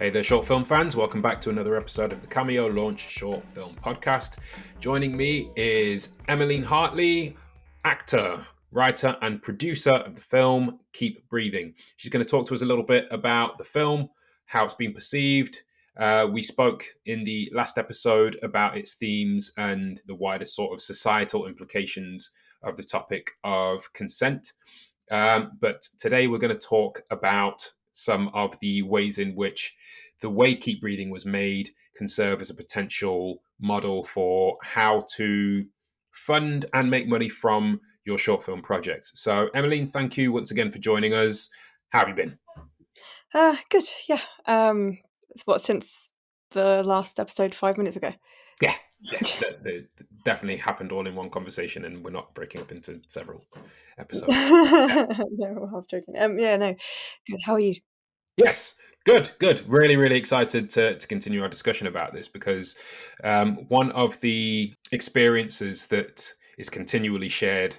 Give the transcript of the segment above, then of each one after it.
Hey there, short film fans. Welcome back to another episode of the Cameo Launch Short Film Podcast. Joining me is Emmeline Hartley, actor, writer, and producer of the film Keep Breathing. She's going to talk to us a little bit about the film, how it's been perceived. We spoke in the last episode about its themes and the wider sort of societal implications of the topic of consent. But today we're going to talk about some of the ways in which the way Keep Breathing was made can serve as a potential model for how to fund and make money from your short film projects. So, Emmeline, thank you once again for joining us. How have you been? Good, yeah. Since the last episode 5 minutes ago? Yeah, that definitely happened all in one conversation, and we're not breaking up into several episodes. No, half joking. Yeah, no, good. How are you? Yes, good. Really, really excited to continue our discussion about this because one of the experiences that is continually shared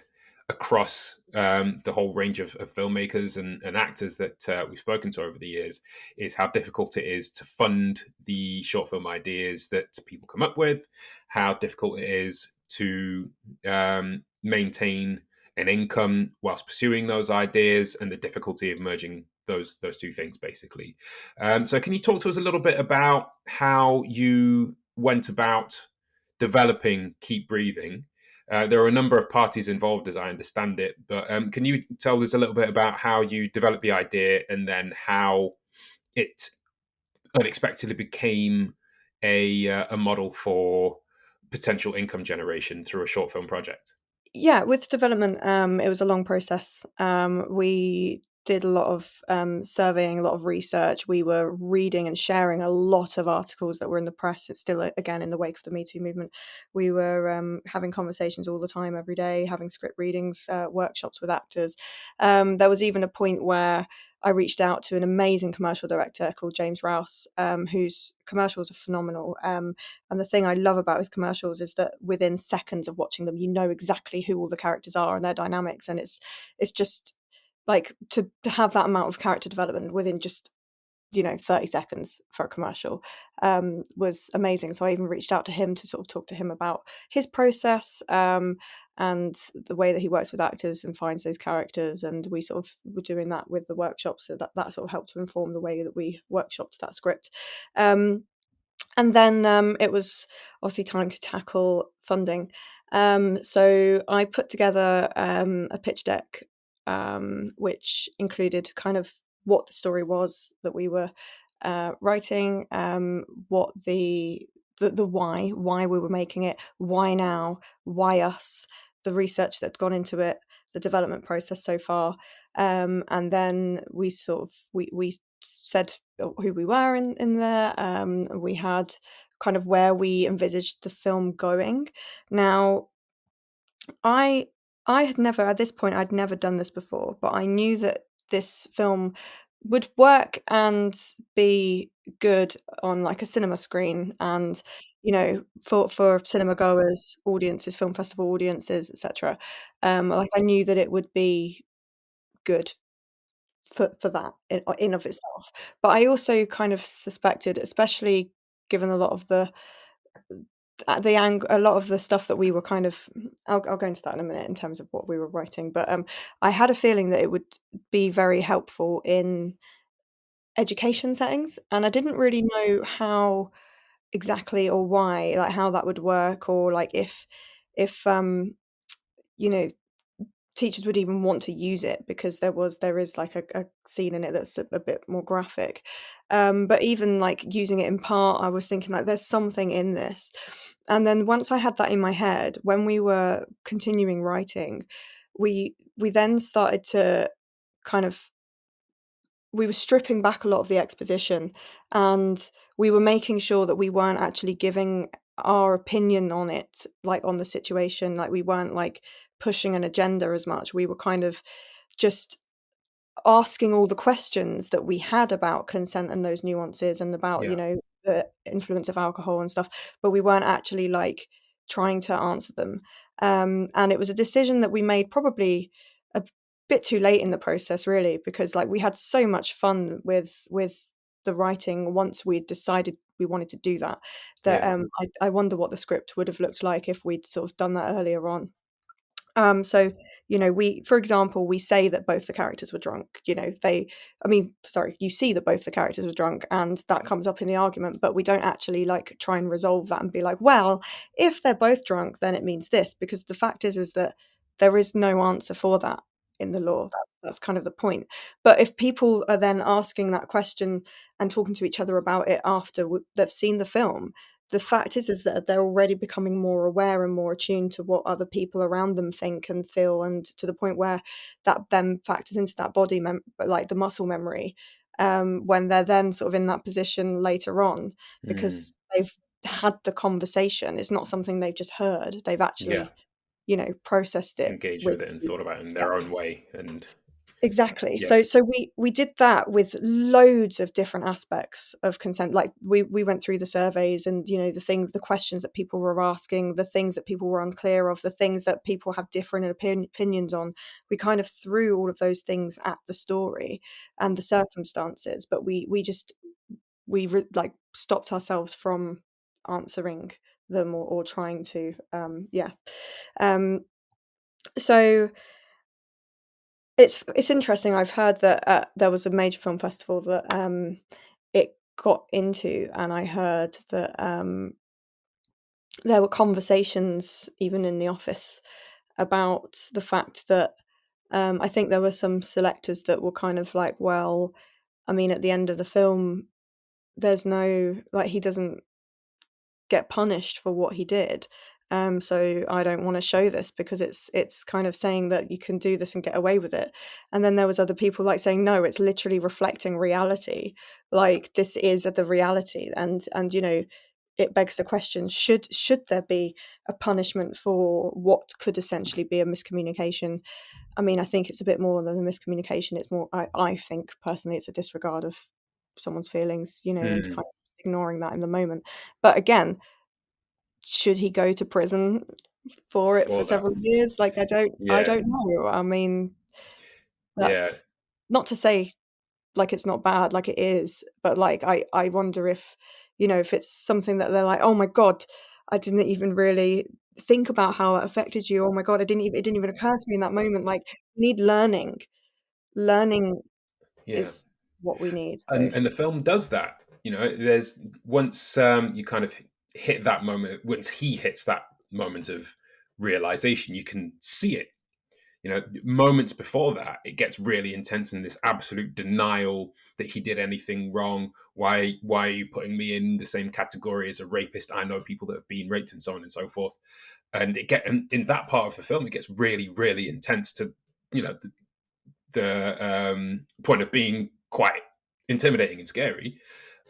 across the whole range of filmmakers and actors that we've spoken to over the years is how difficult it is to fund the short film ideas that people come up with, how difficult it is to maintain an income whilst pursuing those ideas, and the difficulty of merging those two things, basically. So can you talk to us a little bit about how you went about developing Keep Breathing? There are a number of parties involved, as I understand it, but can you tell us a little bit about how you developed the idea and then how it unexpectedly became a model for potential income generation through a short film project? Yeah, with development, it was a long process. We did a lot of surveying, a lot of research. We were reading and sharing a lot of articles that were in the press. It's still, again, in the wake of the Me Too movement. We were having conversations all the time, every day, having script readings, workshops with actors. There was even a point where I reached out to an amazing commercial director called James Rouse, whose commercials are phenomenal. And the thing I love about his commercials is that within seconds of watching them, you know exactly who all the characters are and their dynamics. And it's just like to have that amount of character development within just 30 seconds for a commercial was amazing. So I even reached out to him to sort of talk to him about his process and the way that he works with actors and finds those characters. And we sort of were doing that with the workshops, so that sort of helped to inform the way that we workshopped that script. And then it was obviously time to tackle funding. So I put together a pitch deck, which included kind of what the story was that we were writing, what the why we were making it, why now, why us, the research that had gone into it, the development process so far, and then we said who we were in there. We had kind of where we envisaged the film going. Now, I had never, at this point, I'd never done this before, but I knew that this film would work and be good on like a cinema screen and for cinema goers, audiences, film festival audiences, etc. Like I knew that it would be good for that in of itself. But I also kind of suspected, especially given a lot of a lot of the stuff that we were kind of I'll go into that in a minute in terms of what we were writing, but I had a feeling that it would be very helpful in education settings, and I didn't really know how exactly or why, like how that would work, or like if you know teachers would even want to use it, because there is like a scene in it that's a bit more graphic, but even like using it in part, I was thinking like there's something in this. And then once I had that in my head, when we were continuing writing, we then started to kind of we were stripping back a lot of the exposition, and we were making sure that we weren't actually giving our opinion on it, like on the situation, like we weren't like pushing an agenda as much. We were kind of just asking all the questions that we had about consent and those nuances and about Yeah. the influence of alcohol and stuff, but we weren't actually like trying to answer them. And it was a decision that we made probably a bit too late in the process, really, because like we had so much fun with the writing, once we'd decided we wanted to do that, that Yeah. I wonder what the script would have looked like if we'd sort of done that earlier on. So, for example, we say that both the characters were drunk. You see that both the characters were drunk, and that comes up in the argument, but we don't actually like try and resolve that and be like, well, if they're both drunk, then it means this, because the fact is that there is no answer for that in the law. That's kind of the point. But if people are then asking that question and talking to each other about it after they've seen the film, the fact is that they're already becoming more aware and more attuned to what other people around them think and feel, and to the point where that then factors into that like the muscle memory, when they're then sort of in that position later on, Mm. because they've had the conversation. It's not something they've just heard. They've Yeah. actually, processed it Engaged with. with it and thought about it in Yeah. their own way. And Exactly. yeah. So we did that with loads of different aspects of consent. Like we went through the surveys, and the questions that people were asking, the things that people were unclear of, the things that people have different opinions on. We kind of threw all of those things at the story and the circumstances, but like stopped ourselves from answering them, or trying to. So it's interesting. I've heard that there was a major film festival that it got into, and I heard that there were conversations even in the office about the fact that I think there were some selectors that were kind of like, well, I mean, at the end of the film, there's no, like, he doesn't get punished for what he did. So I don't want to show this, because it's kind of saying that you can do this and get away with it. And then there was other people like saying, no, it's literally reflecting reality. Like, this is the reality, and it begs the question: should there be a punishment for what could essentially be a miscommunication? I mean, I think it's a bit more than a miscommunication. It's more, I think personally, it's a disregard of someone's feelings, and Mm. kind of ignoring that in the moment. But again, should he go to prison for it for For that. several years? Like, I Yeah. don't know. I mean, Yeah. that's not to say like it's not bad, like it is, but like I wonder if, if it's something that they're like, oh my God, I didn't even really think about how it affected you. Oh my God, it didn't even occur to me in that moment. Like, we need learning. Learning Yeah. is what we need. So And the film does that. There's once you kind of hit that moment, once he hits that moment of realization, you can see it. Moments before that, it gets really intense in this absolute denial that he did anything wrong. Why are you putting me in the same category as a rapist? I know people that have been raped, and so on and so forth. And in that part of the film, it gets really, really intense to the point of being quite intimidating and scary.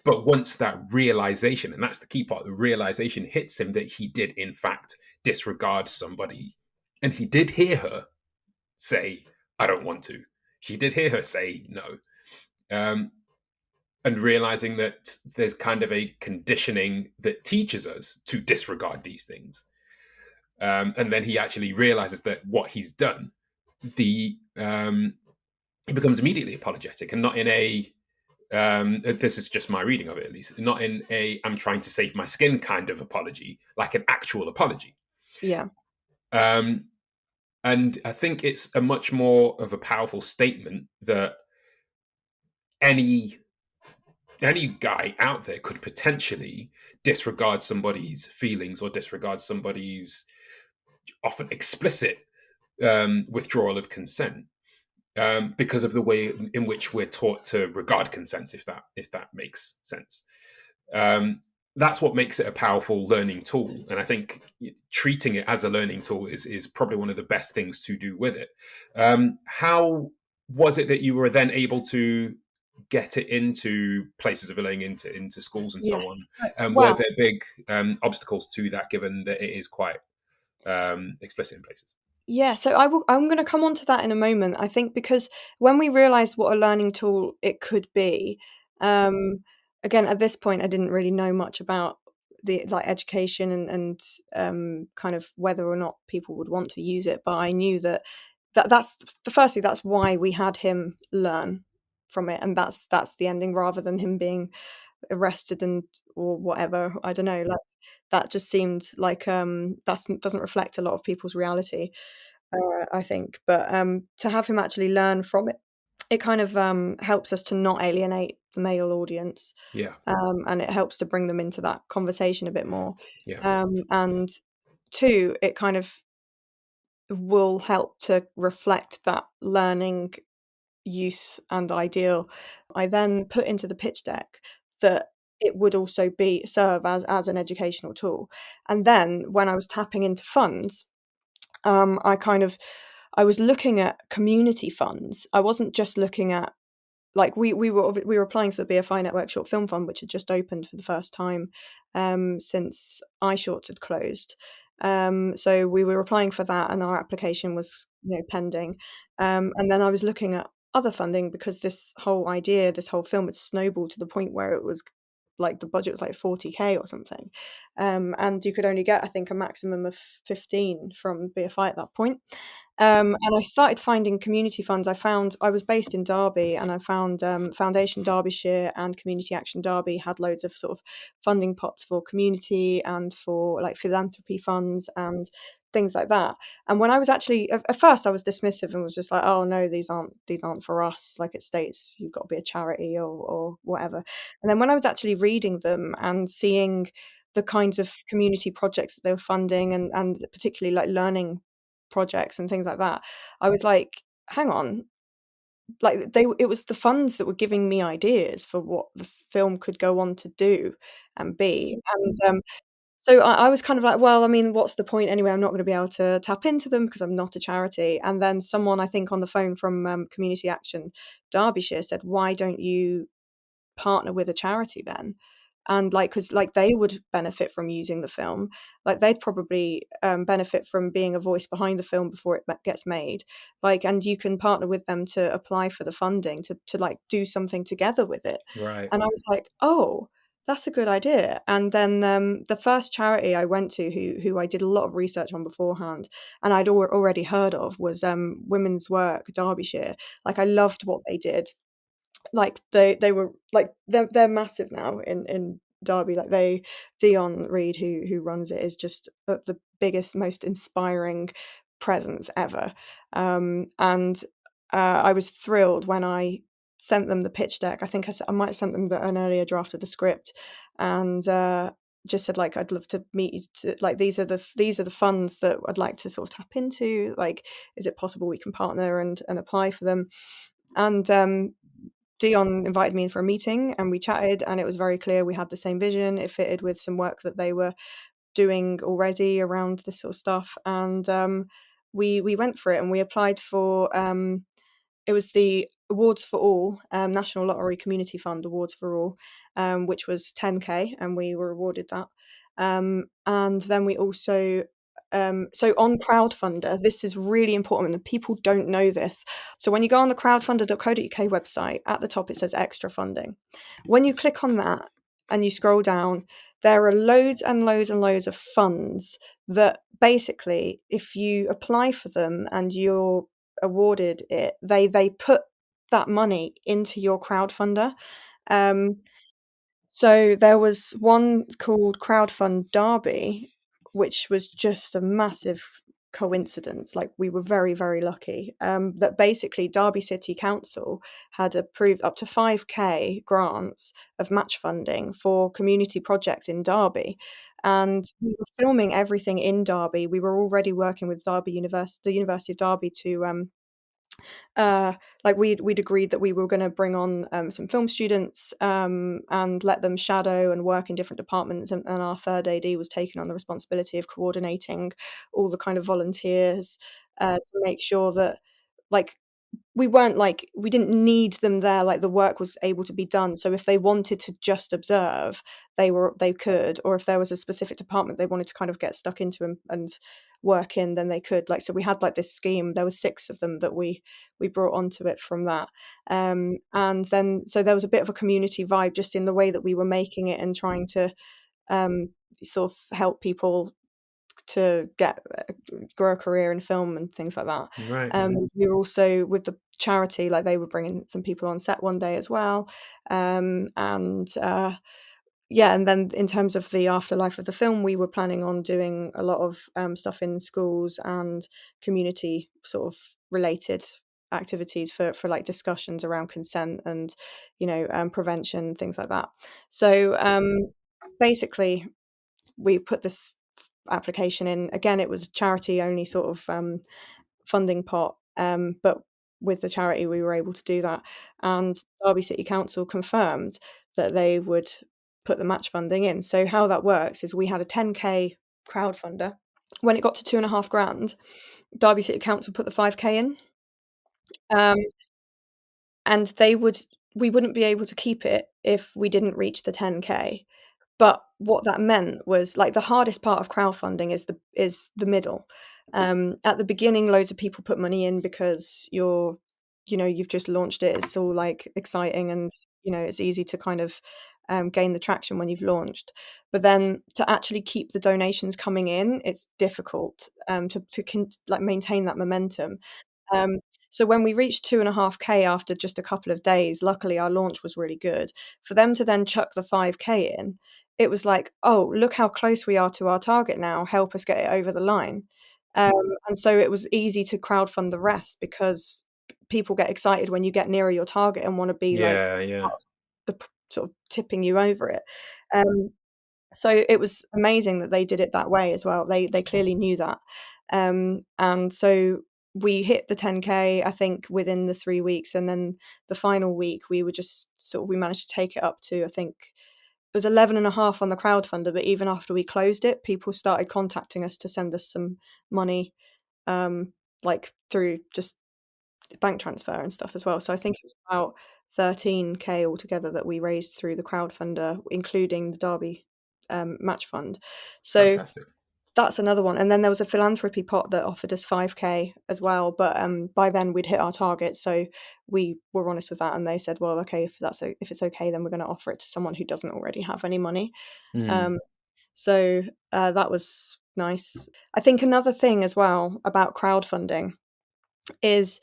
But once that realization, and that's the key part, the realization hits him that he did in fact disregard somebody, and he did hear her say, I don't want to. She did hear her say no. Um, and realizing that there's kind of a conditioning that teaches us to disregard these things. And then he actually realizes that what he's done, he becomes immediately apologetic, and not in a this is just my reading of it, at least, not in a I'm trying to save my skin kind of apology, like an actual apology. yeah, Um, and I think it's a much more of a powerful statement that any any guy out there could potentially disregard somebody's feelings or disregard somebody's often explicit withdrawal of consent, because of the way in which we're taught to regard consent, if that makes sense. Um, that's what makes it a powerful learning tool, and I think treating it as a learning tool is probably one of the best things to do with it. How was it that you were then able to get it into places of learning, into schools and so yes. on? So, Were well, there big obstacles to that, given that it is quite explicit in places? yeah, so I'm going to come on to that in a moment. I think because when we realized what a learning tool it could be, um, again, at this point, I didn't really know much about the like education and kind of whether or not people would want to use it. But I knew that that's the firstly, that's why we had him learn. from it, and that's the ending, rather than him being arrested and or whatever. I don't know, like that just seemed like that doesn't reflect a lot of people's reality, I think. But to have him actually learn from it, it kind of helps us to not alienate the male audience, Yeah. and it helps to bring them into that conversation a bit more. Yeah. And two, it kind of will help to reflect that learning use and ideal. I then put into the pitch deck that it would also serve as an educational tool. And then when I was tapping into funds, I kind of I was looking at community funds. I wasn't just looking at, like, we were applying to the BFI Network Short Film Fund, which had just opened for the first time since iShorts had closed. So we were applying for that, and our application was, pending. And then I was looking at other funding, because this whole idea, this whole film had snowballed to the point where it was like the budget was like 40K or something. And you could only get, I think, a maximum of 15 from BFI at that point. And I started finding community funds. I was based in Derby, and I found Foundation Derbyshire and Community Action Derby had loads of sort of funding pots for community and for like philanthropy funds and things like that. And when I was actually at first I was dismissive and was just like, oh no, these aren't for us. Like, it states you've got to be a charity or whatever. And then when I was actually reading them and seeing the kinds of community projects that they were funding, and particularly like learning projects and things like that, I was like, hang on, like it was the funds that were giving me ideas for what the film could go on to do and be. And so I was kind of like, well, I mean, what's the point anyway? I'm not going to be able to tap into them because I'm not a charity. And then someone, I think on the phone from Community Action Derbyshire, said, why don't you partner with a charity then? And like, because like they would benefit from using the film, like they'd probably benefit from being a voice behind the film before it gets made, like, and you can partner with them to apply for the funding to like do something together with it. Right. And I was like, oh, that's a good idea. And then the first charity I went to, who I did a lot of research on beforehand, and I'd already heard of, was Women's Work Derbyshire. Like, I loved what they did. Like, they were like, they're massive now in Derby. Like, Dion Reed, who runs it, is just the biggest, most inspiring presence ever. And I was thrilled when I sent them the pitch deck. I think I might have sent them an earlier draft of the script, and just said, like, I'd love to meet you to, like, these are the funds that I'd like to sort of tap into. Like, is it possible we can partner and apply for them? And Dion invited me in for a meeting, and we chatted, and it was very clear we had the same vision. It fitted with some work that they were doing already around this sort of stuff, and we went for it, and we applied for it was the Awards for All, National Lottery Community Fund Awards for All, which was 10K, and we were awarded that. And then we also so on Crowdfunder, this is really important, and people don't know this. So when you go on the crowdfunder.co.uk website, at the top it says extra funding. When you click on that and you scroll down, there are loads and loads and loads of funds that basically, if you apply for them and you're awarded it, they put that money into your crowdfunder. So there was one called Crowdfund Derby, which was just a massive coincidence. Like, we were very, very lucky that basically Derby City Council had approved up to 5K grants of match funding for community projects in Derby. And we were filming everything in Derby. We were already working with the University of Derby to like, we'd agreed that we were going to bring on some film students and let them shadow and work in different departments, and our third AD was taking on the responsibility of coordinating all the kind of volunteers to make sure that, like, we didn't need them there, like, the work was able to be done. So if they wanted to just observe, they could, or if there was a specific department they wanted to kind of get stuck into and work in, then they could. Like, so we had like this scheme. There were 6 of them that we brought onto it from that. And then so there was a bit of a community vibe just in the way that we were making it and trying to sort of help people to grow a career in film and things like that. Right. We were also with the charity, like they were bringing some people on set one day as well, and yeah, and then in terms of the afterlife of the film, we were planning on doing a lot of stuff in schools and community sort of related activities for like discussions around consent and prevention, things like that. So basically we put this application in. Again, it was charity only sort of funding pot, but with the charity we were able to do that, and Derby City Council confirmed that they would put the match funding in. So how that works is we had a 10k crowdfunder. When it got to 2.5 grand, Derby City Council put the 5k in, um, and we wouldn't be able to keep it if we didn't reach the 10k. But what that meant was, like, the hardest part of crowdfunding is the middle. At the beginning, loads of people put money in because you've just launched it. It's all like exciting and it's easy to kind of gain the traction when you've launched. But then to actually keep the donations coming in, it's difficult like maintain that momentum. Um, so when we reached 2.5k after just a couple of days, luckily our launch was really good. For them to then chuck the 5k in, it was like, oh, look how close we are to our target now. Help us get it over the line. Um, and so it was easy to crowdfund the rest because people get excited when you get nearer your target and want to be like Yeah, yeah. sort of tipping you over it. Um, so it was amazing that they did it that way as well. They clearly knew that. And so we hit the 10k, I think, within the 3 weeks, and then the final week we were just we managed to take it up to, I think it was 11.5 on the crowdfunder, but even after we closed it, people started contacting us to send us some money, like through just bank transfer and stuff as well. So I think it was about 13k altogether that we raised through the crowdfunder, including the Derby match fund. So Fantastic. that's another one. And then there was a philanthropy pot that offered us 5k as well, but by then we'd hit our target, so we were honest with that, and they said, well, okay, if it's okay, then we're going to offer it to someone who doesn't already have any money. Mm. Um, so that was nice. I think another thing as well about crowdfunding is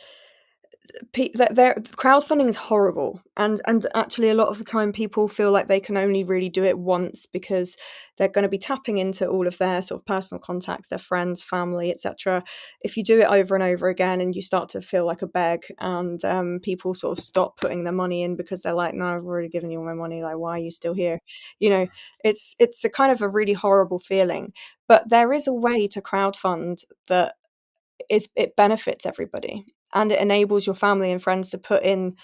crowdfunding is horrible, and actually a lot of the time people feel like they can only really do it once because they're going to be tapping into all of their sort of personal contacts, their friends, family, etc. If you do it over and over again and you start to feel like a beg, and people sort of stop putting their money in because they're like, no, I've already given you all my money, like, why are you still here? It's a kind of a really horrible feeling. But there is a way to crowdfund that it benefits everybody, and it enables your family and friends to put in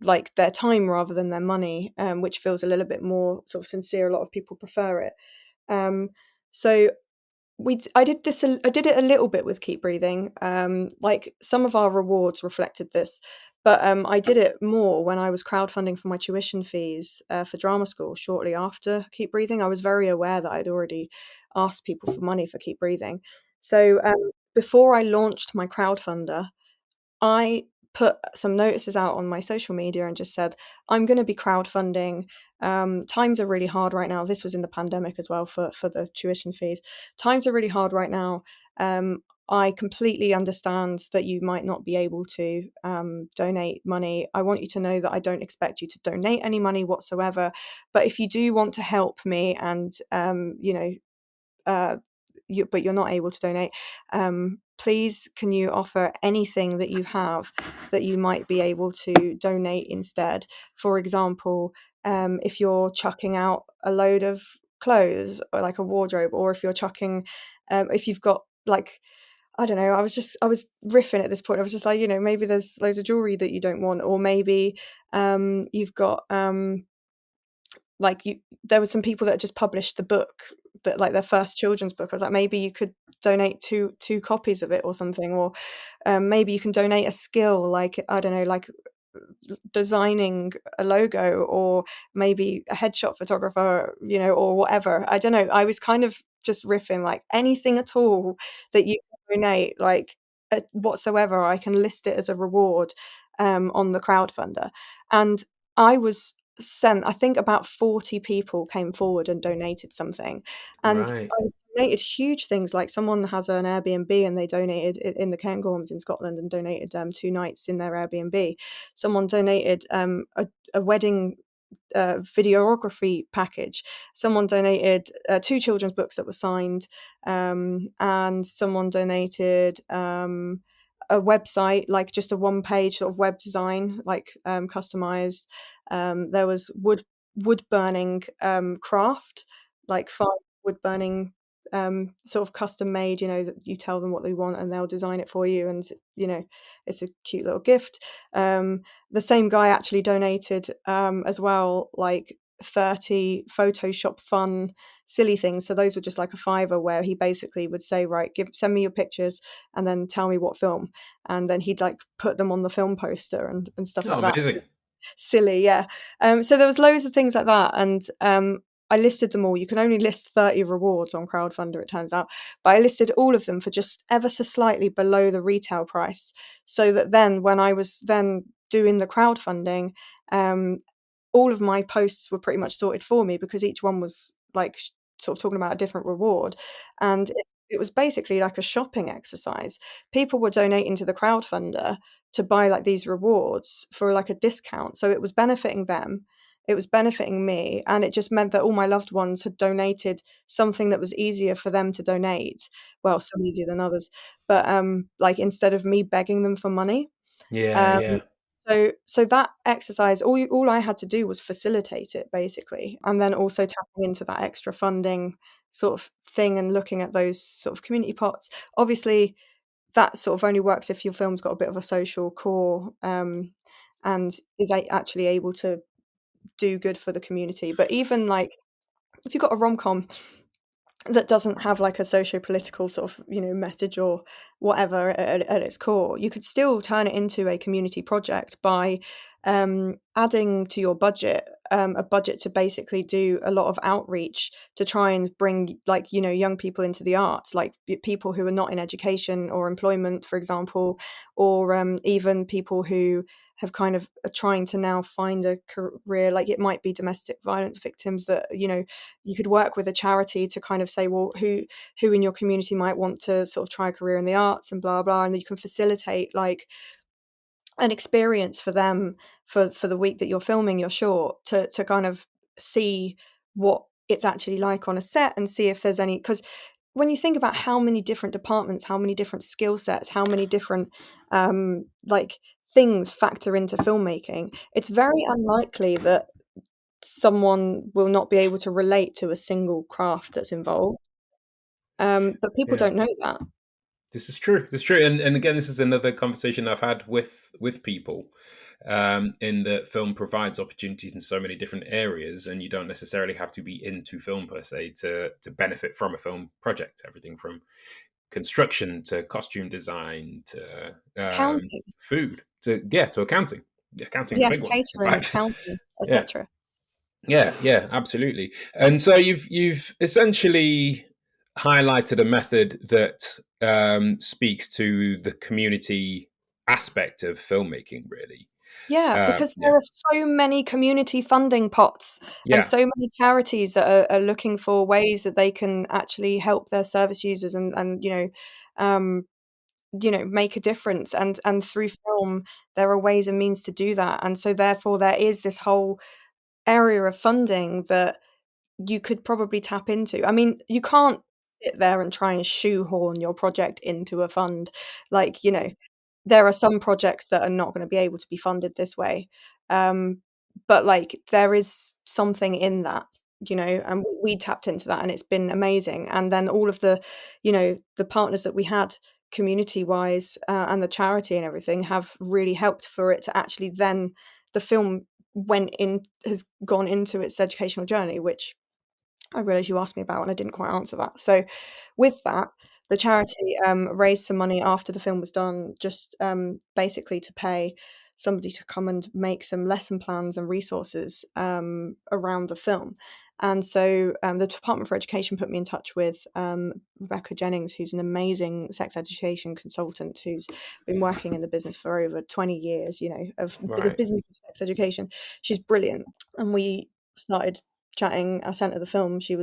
like their time rather than their money, which feels a little bit more sort of sincere. A lot of people prefer it. So I did it a little bit with Keep Breathing. Like some of our rewards reflected this, but I did it more when I was crowdfunding for my tuition fees for drama school shortly after Keep Breathing. I was very aware that I'd already asked people for money for Keep Breathing. So before I launched my crowdfunder, I put some notices out on my social media and just said, I'm going to be crowdfunding. Times are really hard right now. This was in the pandemic as well for the tuition fees. Times are really hard right now. I completely understand that you might not be able to donate money. I want you to know that I don't expect you to donate any money whatsoever. But if you do want to help me and, but you're not able to donate, please can you offer anything that you have that you might be able to donate instead? For example, if you're chucking out a load of clothes or like a wardrobe, or if you're chucking, if you've got like, I don't know, I was riffing at this point. I was just like, maybe there's loads of jewelry that you don't want, or maybe you've got there were some people that just published the book, that like their first children's book. I was like, maybe you could donate two copies of it or something, or maybe you can donate a skill, like, I don't know, like designing a logo, or maybe a headshot photographer, or whatever. I don't know. I was kind of just riffing, like anything at all that you can donate, like whatsoever, I can list it as a reward on the crowdfunder. And I was sent, I think about 40 people came forward and donated something. And Right. I donated huge things, like someone has an Airbnb and they donated in the Cairngorms in Scotland and donated 2 nights in their Airbnb. Someone donated a wedding videography package. Someone donated 2 children's books that were signed, and someone donated a website, like just a one-page sort of web design, like customized. There was wood burning craft, like 5 wood burning sort of custom made, that you tell them what they want and they'll design it for you, and it's a cute little gift. The same guy actually donated as well, like 30 Photoshop fun silly things. So those were just like a fiver, where he basically would say, right, send me your pictures and then tell me what film, and then he'd like put them on the film poster and stuff Oh, like that. amazing. Silly, yeah. So there was loads of things like that, and I listed them all. You can only list 30 rewards on Crowdfunder, it turns out, but I listed all of them for just ever so slightly below the retail price, so that then when I was then doing the crowdfunding, all of my posts were pretty much sorted for me, because each one was like sort of talking about a different reward, and it was basically like a shopping exercise. People were donating to the crowdfunder to buy like these rewards for like a discount, so it was benefiting them, it was benefiting me, and it just meant that all my loved ones had donated something that was easier for them to donate. Well, some easier than others, but like instead of me begging them for money. Yeah, um, yeah, so that exercise, all I had to do was facilitate it, basically, and then also tapping into that extra funding sort of thing and looking at those sort of community pots. Obviously, that sort of only works if your film's got a bit of a social core, and is actually able to do good for the community. But even like if you've got a rom-com that doesn't have like a socio-political sort of message or whatever at its core, you could still turn it into a community project by adding to your budget a budget to basically do a lot of outreach to try and bring like young people into the arts, like people who are not in education or employment, for example, or even people who have kind of are trying to now find a career. Like it might be domestic violence victims that you could work with a charity to kind of say, well, who in your community might want to sort of try a career in the arts and blah blah, and then you can facilitate like an experience for them for the week that you're filming your short, to kind of see what it's actually like on a set, and see if there's any, because when you think about how many different departments, how many different skill sets, how many different like things factor into filmmaking, it's very unlikely that someone will not be able to relate to a single craft that's involved. But people yeah. don't know that. This is true. This is true, and again, this is another conversation I've had with people. In that film provides opportunities in so many different areas, and you don't necessarily have to be into film per se to benefit from a film project. Everything from construction to costume design to Accounting, food to accounting. Accounting's a yeah, big one, in catering, fact. accounting, Yeah, etc. yeah, absolutely. And so you've essentially highlighted a method that speaks to the community aspect of filmmaking, really. Yeah, because there Yeah, are so many community funding pots and yeah, so many charities that are looking for ways that they can actually help their service users, and um, make a difference. And through film, there are ways and means to do that. And so therefore, there is this whole area of funding that you could probably tap into. I mean, you can't sit there and try and shoehorn your project into a fund. Like, there are some projects that are not going to be able to be funded this way. Um, but like there is something in that, and we tapped into that, and it's been amazing. And then all of the partners that we had community wise, and the charity and everything have really helped for it to actually then the film has gone into its educational journey, which I realised you asked me about and I didn't quite answer that. So with that, the charity raised some money after the film was done, just basically to pay somebody to come and make some lesson plans and resources around the film. And so the Department for Education put me in touch with Rebecca Jennings, who's an amazing sex education consultant who's been working in the business for over 20 years, of the Right. business of sex education. She's brilliant. And we started chatting. I sent her the film. She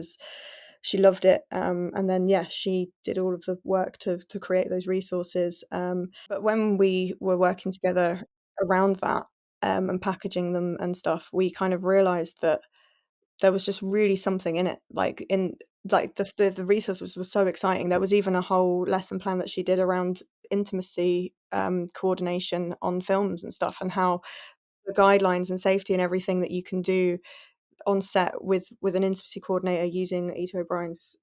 loved it. And then, she did all of the work to create those resources. But when we were working together around that and packaging them and stuff, we kind of realized that there was just really something in it. The resources were so exciting. There was even a whole lesson plan that she did around intimacy coordination on films and stuff, and how the guidelines and safety and everything that you can do on set with an intimacy coordinator using Ito O'Brien's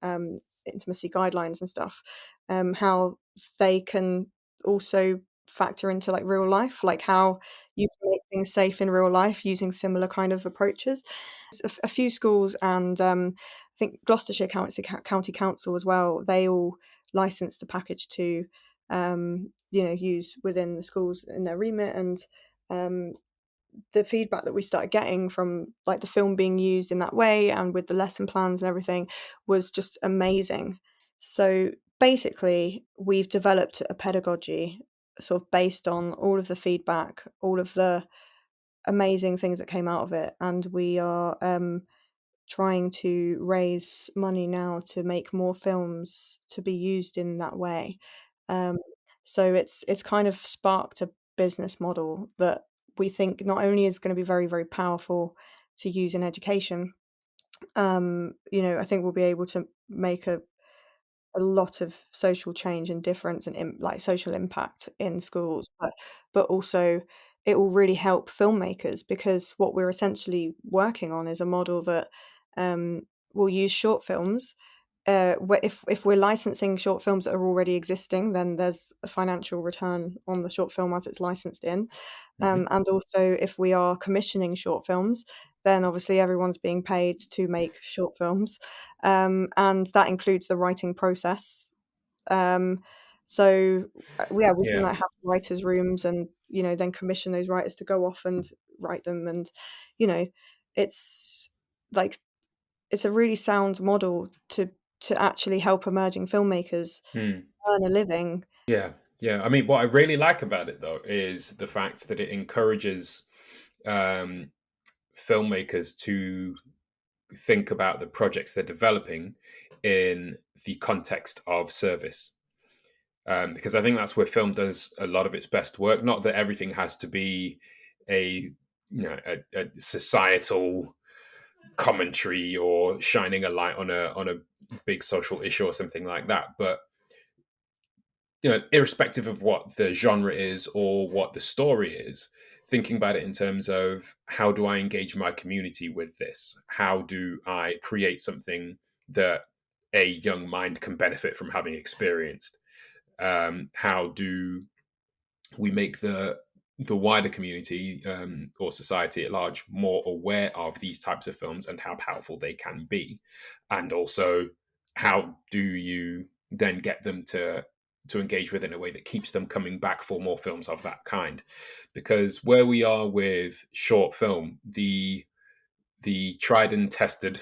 intimacy guidelines and stuff, how they can also factor into like real life, like how you can make things safe in real life using similar kind of approaches. A few schools and I think Gloucestershire County Council as well, they all licensed the package to use within the schools in their remit. And the feedback that we started getting from like the film being used in that way and with the lesson plans and everything was just amazing. So basically we've developed a pedagogy sort of based on all of the feedback, all of the amazing things that came out of it, and we are trying to raise money now to make more films to be used in that way. Um, so it's kind of sparked a business model that we think not only is going to be very, very powerful to use in education, I think we'll be able to make a lot of social change and difference and like social impact in schools, but also it will really help filmmakers, because what we're essentially working on is a model that will use short films. If we're licensing short films that are already existing, then there's a financial return on the short film as it's licensed in. Mm-hmm. And also, if we are commissioning short films, then obviously everyone's being paid to make short films, and that includes the writing process. Um, so we can Yeah. like have writers' rooms, and then commission those writers to go off and write them, and you know, it's like it's a really sound model to actually help emerging filmmakers Hmm. earn a living. Yeah. Yeah. I mean, what I really like about it though is the fact that it encourages um, filmmakers to think about the projects they're developing in the context of service. Because I think that's where film does a lot of its best work. Not that everything has to be a a societal commentary or shining a light on a big social issue or something like that, but irrespective of what the genre is or what the story is, thinking about it in terms of how do I engage my community with this? How do I create something that a young mind can benefit from having experienced? How do we make the wider community or society at large more aware of these types of films and how powerful they can be, and also how do you then get them to engage with in a way that keeps them coming back for more films of that kind? Because where we are with short film, the tried and tested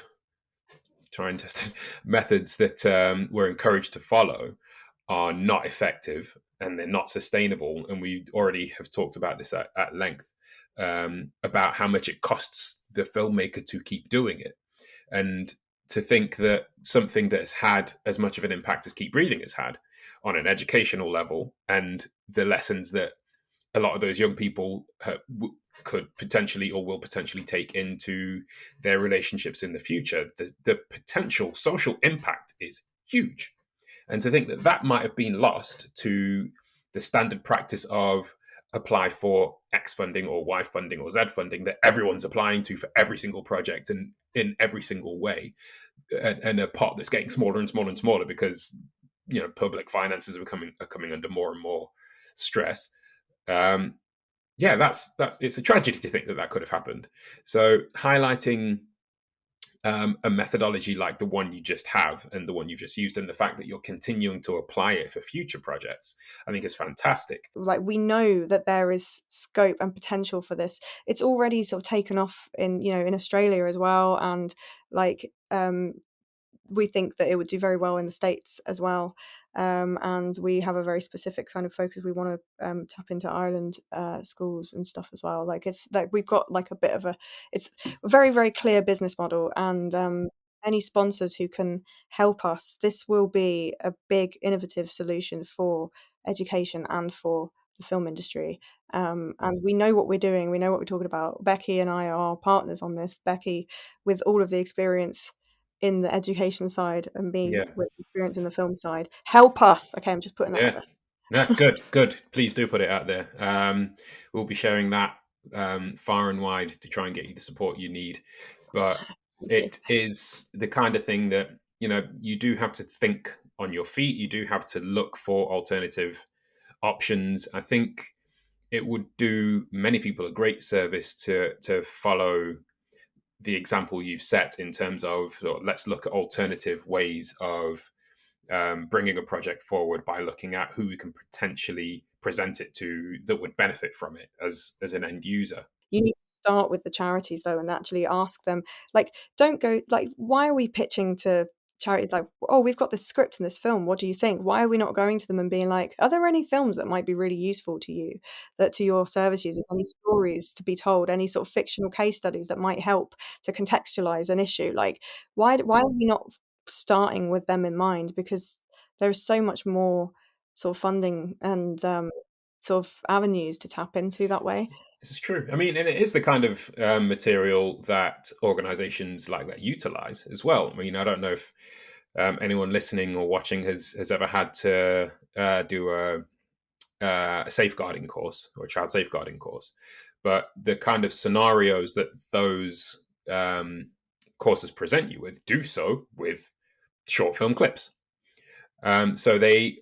methods that we're encouraged to follow are not effective and they're not sustainable. And we already have talked about this at length, about how much it costs the filmmaker to keep doing it. And to think that something that's had as much of an impact as Keep Breathing has had on an educational level, and the lessons that a lot of those young people could potentially or will potentially take into their relationships in the future, the potential social impact is huge. And to think that that might have been lost to the standard practice of apply for X funding or Y funding or Z funding that everyone's applying to for every single project and in every single way, and a pot that's getting smaller and smaller and smaller because public finances are coming under more and more stress. Um, yeah, that's it's a tragedy to think that that could have happened. So highlighting a methodology like the one you just have and the one you've just used, and the fact that you're continuing to apply it for future projects, I think is fantastic. Like, we know that there is scope and potential for this. It's already sort of taken off in, in Australia as well, and like we think that it would do very well in the States as well. And we have a very specific kind of focus. We want to tap into Ireland schools and stuff as well. Like, it's like we've got like a bit of it's a very, very clear business model, and any sponsors who can help us, this will be a big innovative solution for education and for the film industry. And we know what we're doing. We know what we're talking about. Becky and I are partners on this. Becky, with all of the experience in the education side, and me Yeah, with experience in the film side. Help us. Okay, I'm just putting that out yeah, there. yeah. Good. Please do put it out there. We'll be sharing that far and wide to try and get you the support you need. But Thank you. it is the kind of thing that, you do have to think on your feet. You do have to look for alternative options. I think it would do many people a great service to follow the example you've set in terms of, let's look at alternative ways of bringing a project forward by looking at who we can potentially present it to that would benefit from it as an end user. You need to start with the charities though, and actually ask them, like, don't go like, why are we pitching to charities like, oh, we've got this script in this film, what do you think? Why are we not going to them and being like, are there any films that might be really useful to you, that to your service users, any stories to be told, any sort of fictional case studies that might help to contextualize an issue? Like, why are we not starting with them in mind? Because there's so much more sort of funding and sort of avenues to tap into that way. This is true. I mean, and it is the kind of material that organizations like that utilize as well. I mean, I don't know if anyone listening or watching has ever had to do a safeguarding course or a child safeguarding course, but the kind of scenarios that those courses present you with do so with short film clips. So they,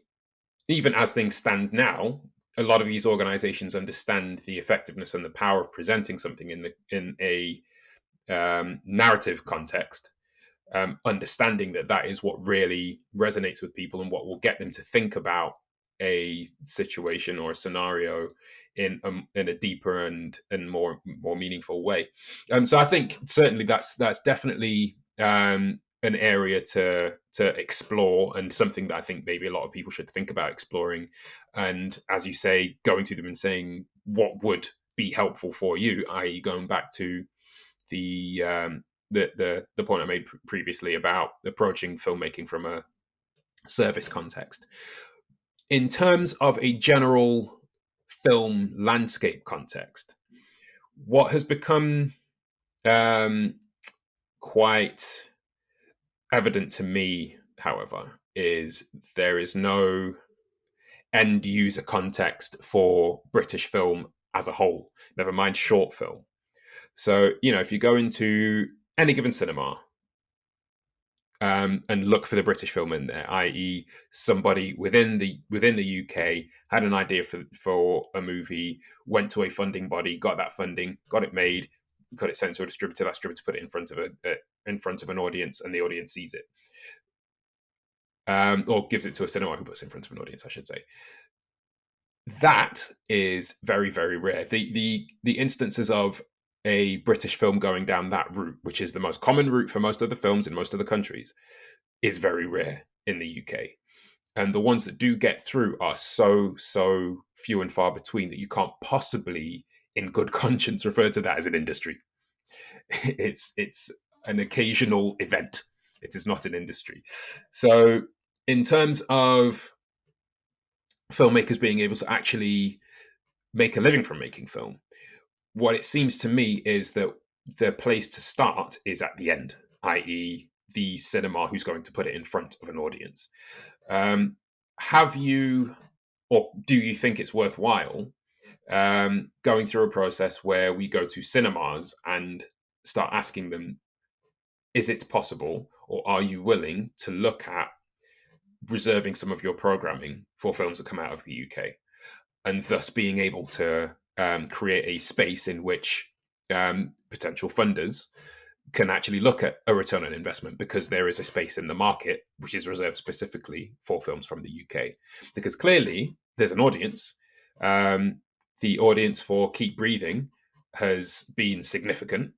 even as things stand now, a lot of these organizations understand the effectiveness and the power of presenting something in a narrative context, understanding that is what really resonates with people and what will get them to think about a situation or a scenario in a deeper and more meaningful way. So I think certainly that's definitely an area to explore, and something that I think maybe a lot of people should think about exploring. And as you say, going to them and saying what would be helpful for you, i.e., going back to the the point I made previously about approaching filmmaking from a service context. In terms of a general film landscape context, what has become quite evident to me, however, is there is no end user context for British film as a whole, never mind short film. So, if you go into any given cinema, and look for the British film in there, i.e., somebody within the UK had an idea for a movie, went to a funding body, got that funding, got it made, got it sent to a distributor. That distributor put it in front of an audience, and the audience sees it, or gives it to a cinema who puts it in front of an audience, I should say. That is very, very rare. The instances of a British film going down that route, which is the most common route for most of the films in most of the countries, is very rare in the UK. And the ones that do get through are so few and far between that you can't possibly, in good conscience, refer to that as an industry. It's an occasional event. It is not an industry. So, in terms of filmmakers being able to actually make a living from making film, what it seems to me is that the place to start is at the end, i.e., the cinema who's going to put it in front of an audience. Have you, or do you think it's worthwhile going through a process where we go to cinemas and start asking them, is it possible, or are you willing to look at reserving some of your programming for films that come out of the UK, and thus being able to create a space in which potential funders can actually look at a return on investment, because there is a space in the market which is reserved specifically for films from the UK. Because clearly there's an audience. The audience for Keep Breathing has been significant.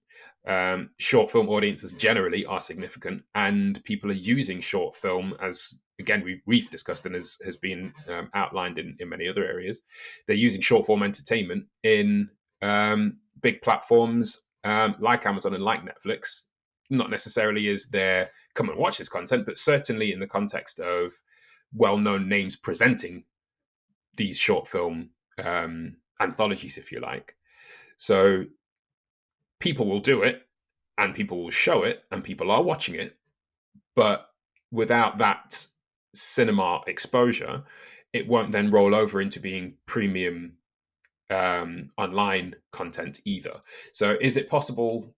Short film audiences generally are significant, and people are using short film, as again we've discussed and has been outlined in many other areas. They're using short form entertainment in big platforms like Amazon and like Netflix, not necessarily as their come and watch this content, but certainly in the context of well-known names presenting these short film anthologies, if you like. So people will do it, and people will show it, and people are watching it, but without that cinema exposure, it won't then roll over into being premium online content either. So is it possible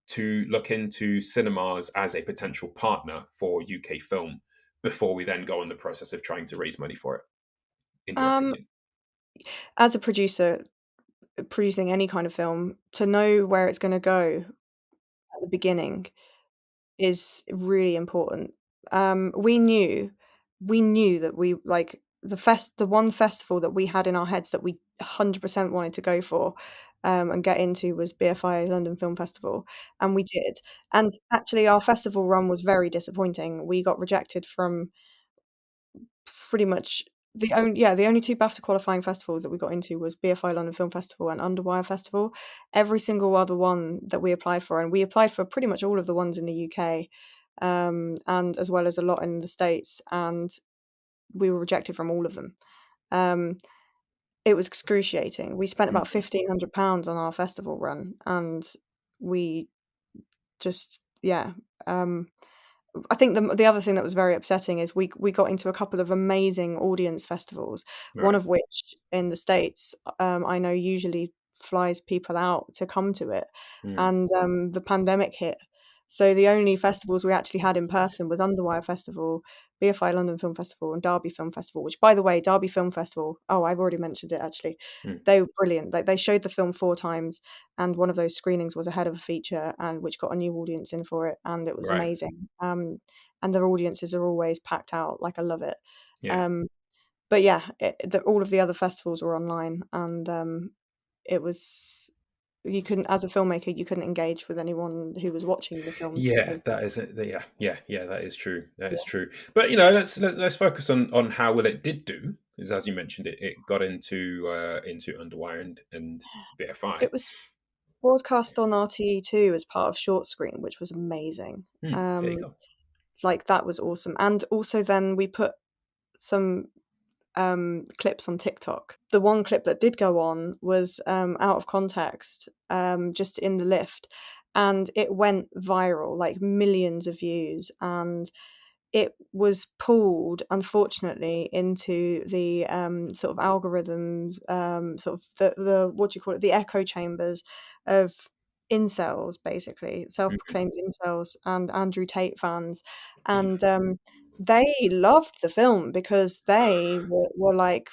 to look into cinemas as a potential partner for UK film before we then go on the process of trying to raise money for it, in your Um, opinion? as a producer producing any kind of film, to know where it's going to go at the beginning is really important. We knew that we like the one festival that we had in our heads that we 100% wanted to go for and get into was BFI London Film Festival, and we did. And actually, our festival run was very disappointing. We got rejected from pretty much the only two BAFTA qualifying festivals that we got into was BFI London Film Festival and Underwire Festival. Every single other one that we applied for, and we applied for pretty much all of the ones in the UK, and as well as a lot in the States, and we were rejected from all of them. It was excruciating. We spent about £1,500 on our festival run, and we just I think the other thing that was very upsetting is we got into a couple of amazing audience festivals, one Right. of which in the States, I know usually flies people out to come to it, Mm. and the pandemic hit. So the only festivals we actually had in person was Underwire Festival, BFI London Film Festival, and Derby Film Festival, which, by the way, Derby Film Festival, oh, I've already mentioned it actually. Mm. They were brilliant. Like, they showed the film 4 times, and one of those screenings was ahead of a feature, and which got a new audience in for it, and it was Right. amazing. And their audiences are always packed out. Like, I love it. Yeah. But yeah, all of the other festivals were online, and it was you couldn't, as a filmmaker, you couldn't engage with anyone who was watching the films Yeah, because that is it. Yeah, that is true. That is yeah, true. But let's focus on how well it did do. Because as you mentioned, it got into Underwire and BFI. it was broadcast on RTE2 as part of Short Screen, which was amazing. There you go. Like, that was awesome. And also then we put some clips on TikTok. The one clip that did go on was out of context, just in the lift, and it went viral, like millions of views, and it was pulled, unfortunately, into the sort of algorithms, sort of the what do you call it, the echo chambers of incels, basically Mhm. self-proclaimed incels and Andrew Tate fans, and they loved the film because they were like,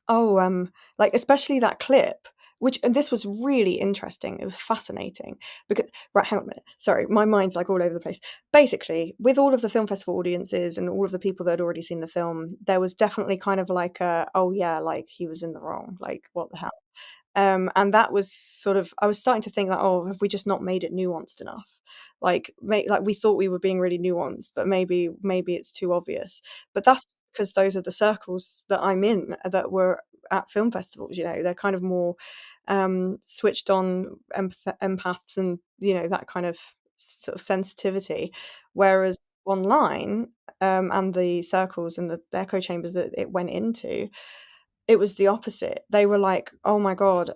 oh, like, especially that clip, which, and this was really interesting. It was fascinating because, right, hang on a minute. Sorry, my mind's like all over the place. Basically, with all of the film festival audiences and all of the people that had already seen the film, there was definitely kind of like a, oh yeah, like he was in the wrong, like what the hell. And that was sort of, I was starting to think that, oh, have we just not made it nuanced enough? Like we thought we were being really nuanced, but maybe it's too obvious. But that's because those are the circles that I'm in that were at film festivals. They're kind of more switched on empaths, and that kind of sort of sensitivity. Whereas online, and the circles and the echo chambers that it went into, it was the opposite. They were like, "Oh my god,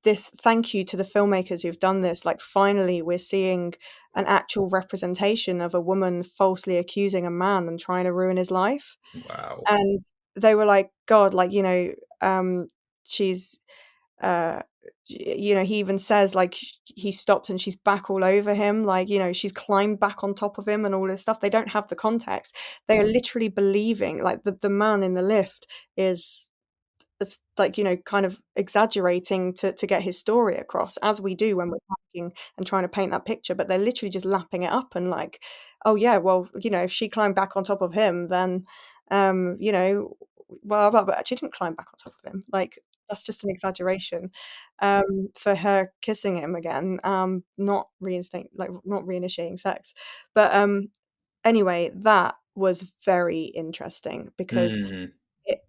this thank you to the filmmakers who've done this. Like, finally we're seeing an actual representation of a woman falsely accusing a man and trying to ruin his life." Wow. And they were like, "God, like, she's uh he even says, like, he stopped and she's back all over him, like, she's climbed back on top of him and all this stuff." They don't have the context. They are literally believing, like, the man in the lift is it's like, kind of exaggerating to get his story across, as we do when we're talking and trying to paint that picture, but they're literally just lapping it up and like, oh yeah, well, if she climbed back on top of him, then well, but she didn't climb back on top of him. Like, that's just an exaggeration. For her kissing him again, not reinitiating sex. But anyway, that was very interesting because Mm. it,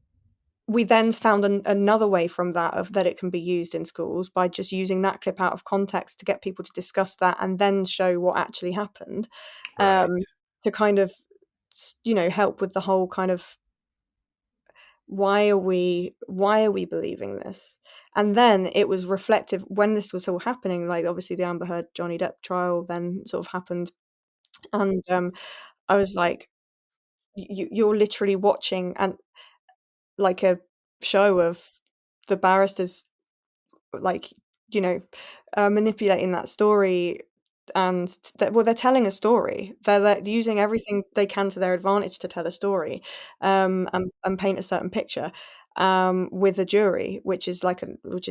we then found another way from that of that it can be used in schools by just using that clip out of context to get people to discuss that and then show what actually happened, Right. to kind of help with the whole kind of why are we believing this? And then it was reflective when this was all happening, like obviously the Amber Heard Johnny Depp trial then sort of happened, and I was like, you're literally watching and like a show of the barristers, like, you know, manipulating that story, and well, they're telling a story. They're using everything they can to their advantage to tell a story, and paint a certain picture, with a jury, which is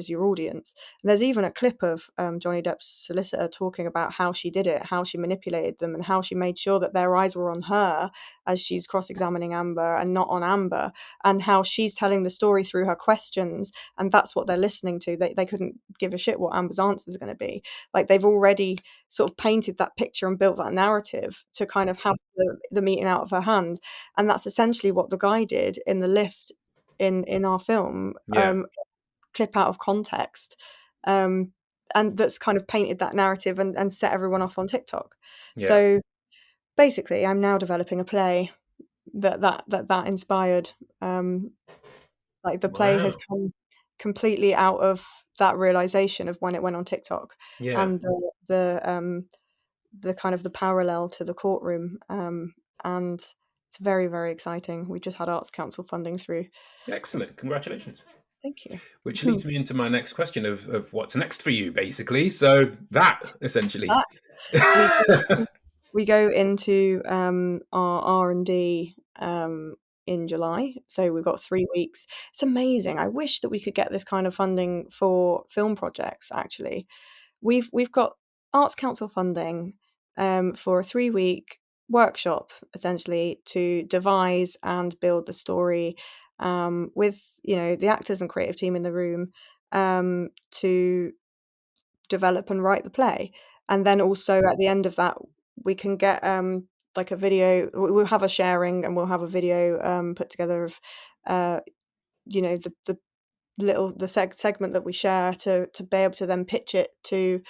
your audience. And there's even a clip of Johnny Depp's solicitor talking about how she did it, how she manipulated them, and how she made sure that their eyes were on her as she's cross-examining Amber and not on Amber, and how she's telling the story through her questions, and that's what they're listening to. They couldn't give a shit what Amber's answers are going to be. Like, they've already sort of painted that picture and built that narrative to kind of have the meeting out of her hand. And that's essentially what the guy did in the lift in our film, Yeah. clip out of context, and that's kind of painted that narrative and set everyone off on TikTok. Yeah. So basically, I'm now developing a play that inspired. Like, the play has Wow. come completely out of that realization of when it went on TikTok, Yeah. and the kind of the parallel to the courtroom, and it's very, very exciting. We just had Arts Council funding through. Excellent. Congratulations. Thank you. Which leads me into my next question of what's next for you, basically. So that essentially. That we we go into our R&D in July, so we've got 3 weeks. It's amazing. I wish that we could get this kind of funding for film projects, actually. We've got Arts Council funding for a 3-week workshop, essentially, to devise and build the story, with the actors and creative team in the room, to develop and write the play. And then also at the end of that, we can get like a video. We'll have a sharing, and we'll have a video put together of the segment that we share to be able to then pitch it to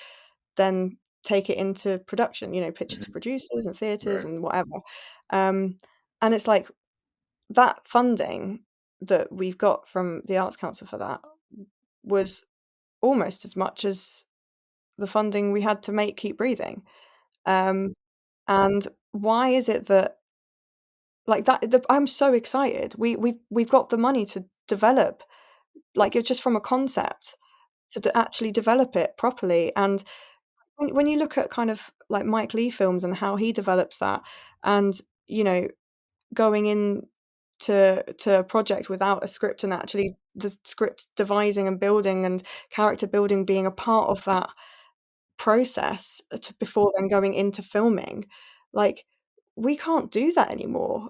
then take it into production, pitch it to Mhm. producers and theatres Right. and whatever. And it's like that funding that we've got from the Arts Council for that was almost as much as the funding we had to make Keep Breathing. Um, and why is it that, like, I'm so excited. We've got the money to develop, like, it's just from a concept to actually develop it properly. And when you look at kind of like Mike Leigh films and how he develops that, and going in to a project without a script, and actually the script devising and building and character building being a part of that process before then going into filming, like, we can't do that anymore.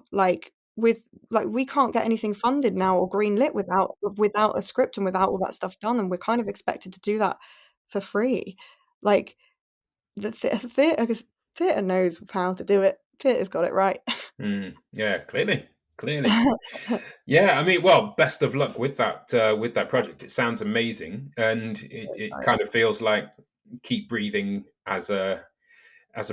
We can't get anything funded now or greenlit without a script and without all that stuff done, and we're kind of expected to do that for free. Like, the theatre knows how to do it. Theatre's got it right. Yeah, clearly, clearly. Yeah, I mean, well, best of luck with that project. It sounds amazing, and it kind of feels like Keep Breathing as a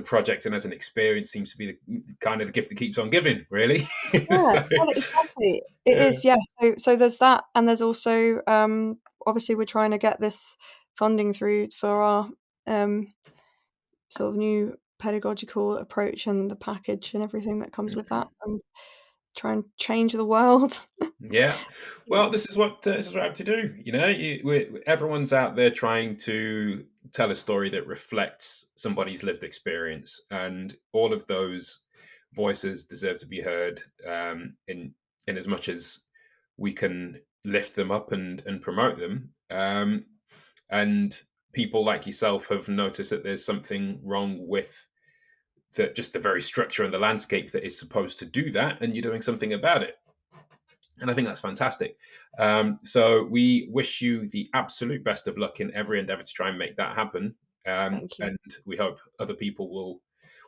project and as an experience seems to be the kind of the gift that keeps on giving, really. Yeah, So, well, exactly. It yeah. is, yeah. So there's that, and there's also obviously we're trying to get this funding through for our sort of new pedagogical approach and the package and everything that comes with that, and try and change the world. Yeah. Well, this is what I have to do. Everyone's out there trying to tell a story that reflects somebody's lived experience, and all of those voices deserve to be heard. In as much as we can lift them up and promote them. And people like yourself have noticed that there's something wrong with just the very structure and the landscape that is supposed to do that, and you're doing something about it. And I think that's fantastic. So we wish you the absolute best of luck in every endeavor to try and make that happen. Thank you. And we hope other people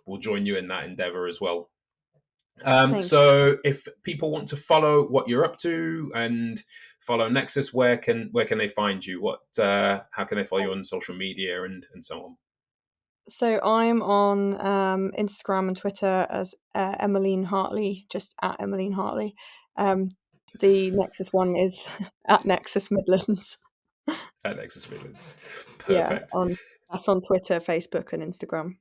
will join you in that endeavor as well. Thank you. So if people want to follow what you're up to and follow Nexus, where can they find you? How can they follow you on social media and so on? So I'm on Instagram and Twitter as Emmeline Hartley, just at Emmeline Hartley. The Nexus one is at Nexus Midlands. At Nexus Midlands. Yeah, Perfect. that's on Twitter, Facebook, and Instagram.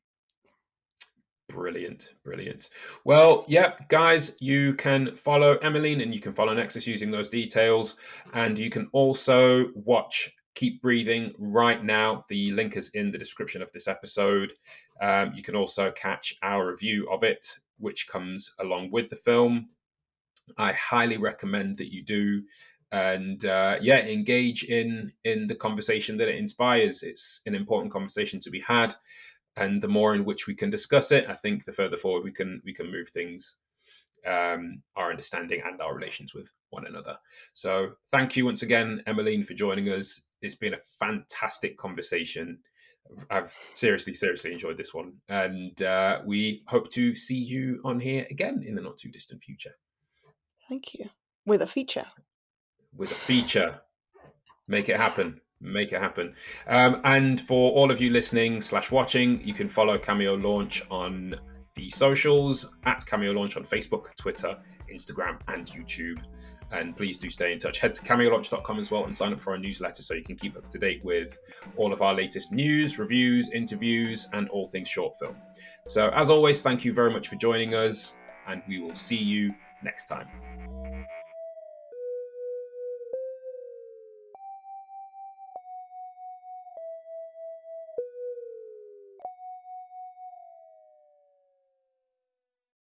Brilliant. Well, yeah, guys, you can follow Emmeline and you can follow Nexus using those details. And you can also watch Keep Breathing right now. The link is in the description of this episode. You can also catch our review of it, which comes along with the film. I highly recommend that you do. And engage in the conversation that it inspires. It's an important conversation to be had. And the more in which we can discuss it, I think the further forward we can move things, our understanding and our relations with one another. So thank you once again, Emmeline, for joining us. It's been a fantastic conversation. I've seriously enjoyed this one, and we hope to see you on here again in the not too distant future. Thank you. With a feature. Make it happen. And for all of you listening / watching, you can follow Cameo Launch on the socials at Cameo Launch on Facebook, Twitter, Instagram, and YouTube. And please do stay in touch. Head to cameolaunch.com as well and sign up for our newsletter so you can keep up to date with all of our latest news, reviews, interviews, and all things short film. So as always, thank you very much for joining us, and we will see you next time.